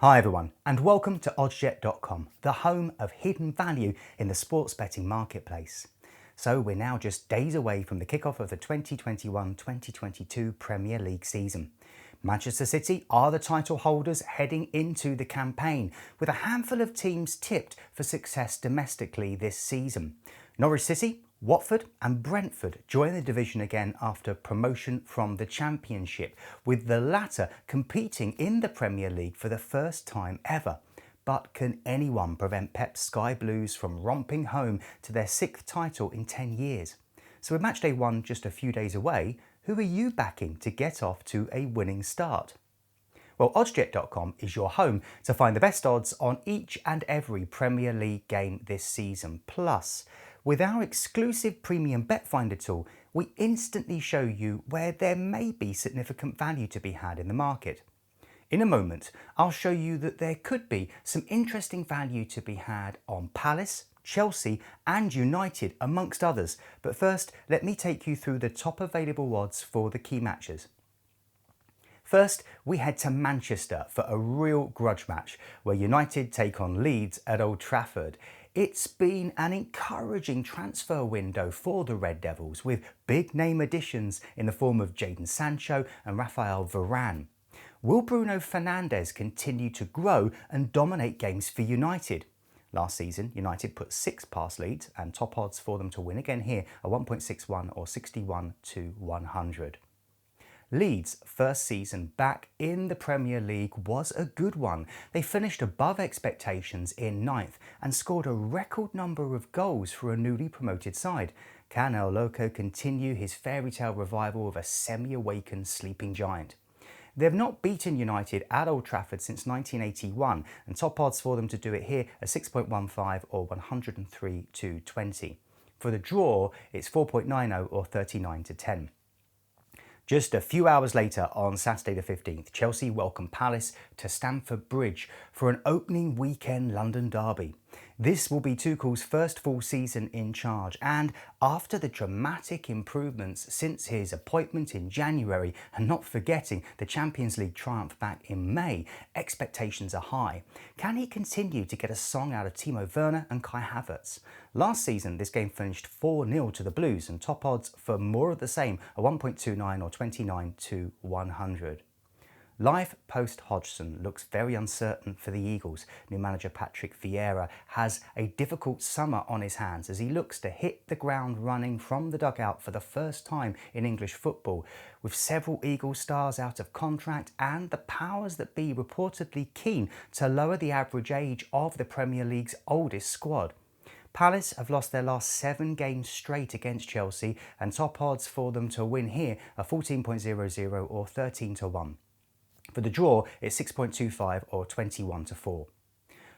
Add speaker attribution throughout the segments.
Speaker 1: Hi everyone, and welcome to oddsjet.com, the home of hidden value in the sports betting marketplace. So we're now just days away from the kickoff of the 2021-2022 Premier League season. Manchester City are the title holders heading into the campaign, with a handful of teams tipped for success domestically this season. Norwich City, Watford and Brentford join the division again after promotion from the Championship, with the latter competing in the Premier League for the first time ever. But can anyone prevent Pep's Sky Blues from romping home to their sixth title in 10 years? So with Matchday 1 just a few days away, who are you backing to get off to a winning start? Well, oddsjet.com is your home to find the best odds on each and every Premier League game this season. Plus, with our exclusive premium bet finder tool, we instantly show you where there may be significant value to be had in the market. In a moment, I'll show you that there could be some interesting value to be had on Palace, Chelsea and United, amongst others. But first, let me take you through the top available odds for the key matches. First, we head to Manchester for a real grudge match where United take on Leeds at Old Trafford. It's been an encouraging transfer window for the Red Devils, with big name additions in the form of Jadon Sancho and Raphael Varane. Will Bruno Fernandes continue to grow and dominate games for United? Last season, United put 6 past Leeds, and top odds for them to win again here are 1.61 or 61 to 100. Leeds' first season back in the Premier League was a good one. They finished above expectations in 9th and scored a record number of goals for a newly promoted side. Can El Loco continue his fairy tale revival of a semi-awakened sleeping giant? They've not beaten United at Old Trafford since 1981, and top odds for them to do it here are 6.15 or 103 to 20. For the draw, it's 4.90 or 39 to 10. Just a few hours later, on Saturday the 15th, Chelsea welcome Palace to Stamford Bridge for an opening weekend London derby. This will be Tuchel's first full season in charge, and after the dramatic improvements since his appointment in January, and not forgetting the Champions League triumph back in May, expectations are high. Can he continue to get a song out of Timo Werner and Kai Havertz? Last season, this game finished 4-0 to the Blues, and top odds for more of the same are 1.29 or 29 to 100. Life post-Hodgson looks very uncertain for the Eagles. New manager Patrick Vieira has a difficult summer on his hands as he looks to hit the ground running from the dugout for the first time in English football. With several Eagles stars out of contract and the powers that be reportedly keen to lower the average age of the Premier League's oldest squad. Palace have lost their last 7 games straight against Chelsea, and top odds for them to win here are 14.00 or 13 to 1. For the draw, it's 6.25 or 21 to 4.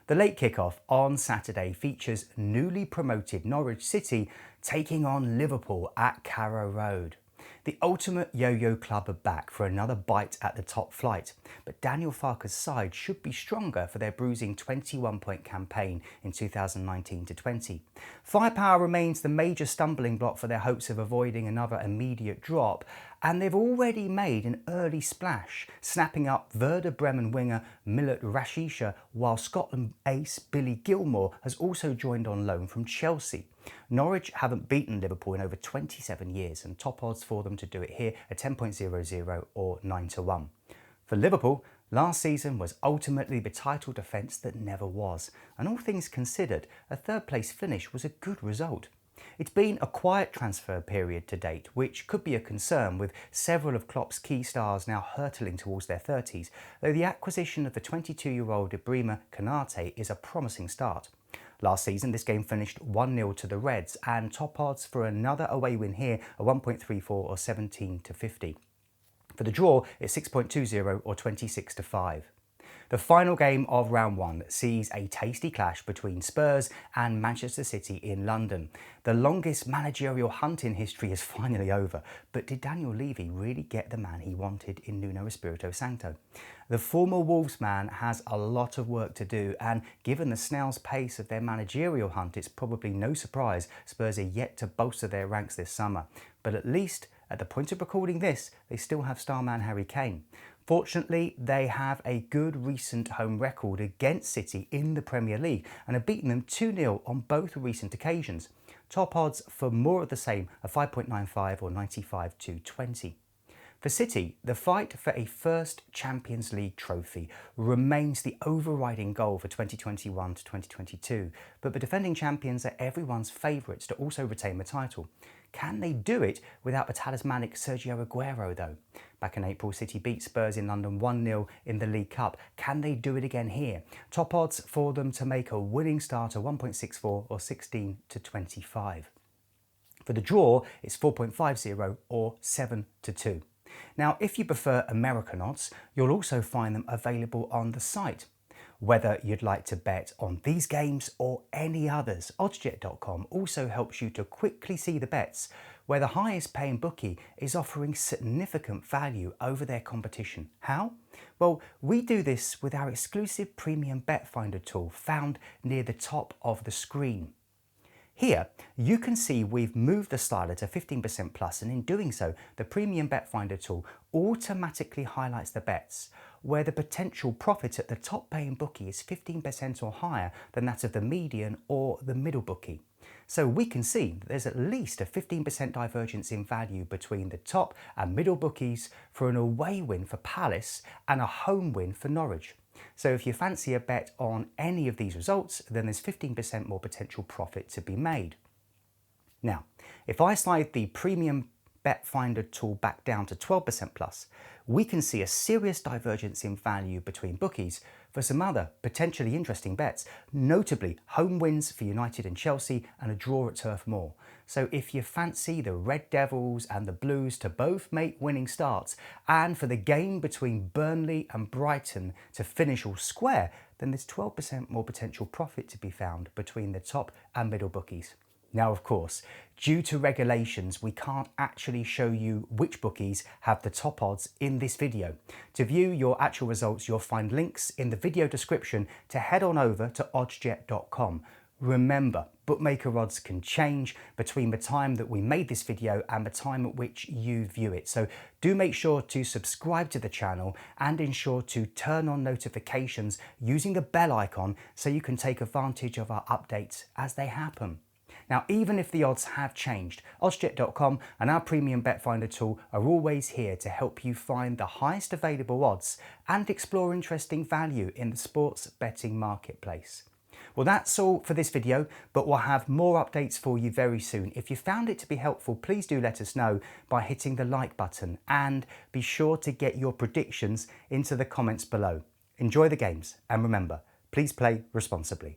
Speaker 1: The late kickoff on Saturday features newly promoted Norwich City taking on Liverpool at Carrow Road. The ultimate yo-yo club are back for another bite at the top flight, but Daniel Farke's side should be stronger for their bruising 21-point campaign in 2019-20. Firepower remains the major stumbling block for their hopes of avoiding another immediate drop, and they've already made an early splash, snapping up Werder Bremen winger Milot Rashica, while Scotland ace Billy Gilmore has also joined on loan from Chelsea. Norwich haven't beaten Liverpool in over 27 years, and top odds for them to do it here are 10.00 or 9 to 1. For Liverpool, last season was ultimately the title defence that never was, and all things considered, a third-place finish was a good result. It's been a quiet transfer period to date, which could be a concern, with several of Klopp's key stars now hurtling towards their 30s, though the acquisition of the 22-year-old Ibrahima Konate is a promising start. Last season, this game finished 1-0 to the Reds, and top odds for another away win here are 1.34 or 17 to 50. For the draw, it's 6.20 or 26 to 5. The final game of round 1 sees a tasty clash between Spurs and Manchester City in London. The longest managerial hunt in history is finally over, but did Daniel Levy really get the man he wanted in Nuno Espirito Santo? The former Wolves man has a lot of work to do, and given the snail's pace of their managerial hunt, it's probably no surprise Spurs are yet to bolster their ranks this summer. But at least, at the point of recording this, they still have star man Harry Kane. Fortunately, they have a good recent home record against City in the Premier League and have beaten them 2-0 on both recent occasions. Top odds for more of the same are 5.95 or 95 to 20. For City, the fight for a first Champions League trophy remains the overriding goal for 2021 to 2022, but the defending champions are everyone's favourites to also retain the title. Can they do it without the talismanic Sergio Aguero though? Back in April, City beat Spurs in London 1-0 in the League Cup. Can they do it again here? Top odds for them to make a winning start are 1.64 or 16 to 25. For the draw, it's 4.50 or 7 to 2. Now, if you prefer American odds, you'll also find them available on the site. Whether you'd like to bet on these games or any others, Oddscheck.com also helps you to quickly see the bets where the highest paying bookie is offering significant value over their competition. How? Well, we do this with our exclusive premium bet finder tool found near the top of the screen. Here, you can see we've moved the slider to 15% plus, and in doing so, the Premium Bet Finder tool automatically highlights the bets where the potential profit at the top paying bookie is 15% or higher than that of the median or the middle bookie. So we can see that there's at least a 15% divergence in value between the top and middle bookies for an away win for Palace and a home win for Norwich. So if you fancy a bet on any of these results, then there's 15% more potential profit to be made. Now, if I slide the Premium Bet Finder tool back down to 12% plus, we can see a serious divergence in value between bookies for some other potentially interesting bets, notably home wins for United and Chelsea and a draw at Turf Moor. So if you fancy the Red Devils and the Blues to both make winning starts, and for the game between Burnley and Brighton to finish all square, then there's 12% more potential profit to be found between the top and middle bookies. Now, of course, due to regulations, we can't actually show you which bookies have the top odds in this video. To view your actual results, you'll find links in the video description to head on over to Oddscheck.com. Remember, bookmaker odds can change between the time that we made this video and the time at which you view it. So do make sure to subscribe to the channel and ensure to turn on notifications using the bell icon so you can take advantage of our updates as they happen. Now, even if the odds have changed, Oddscheck.com and our Premium Bet Finder tool are always here to help you find the highest available odds and explore interesting value in the sports betting marketplace. Well, that's all for this video, but we'll have more updates for you very soon. If you found it to be helpful, please do let us know by hitting the like button, and be sure to get your predictions into the comments below. Enjoy the games, and remember, please play responsibly.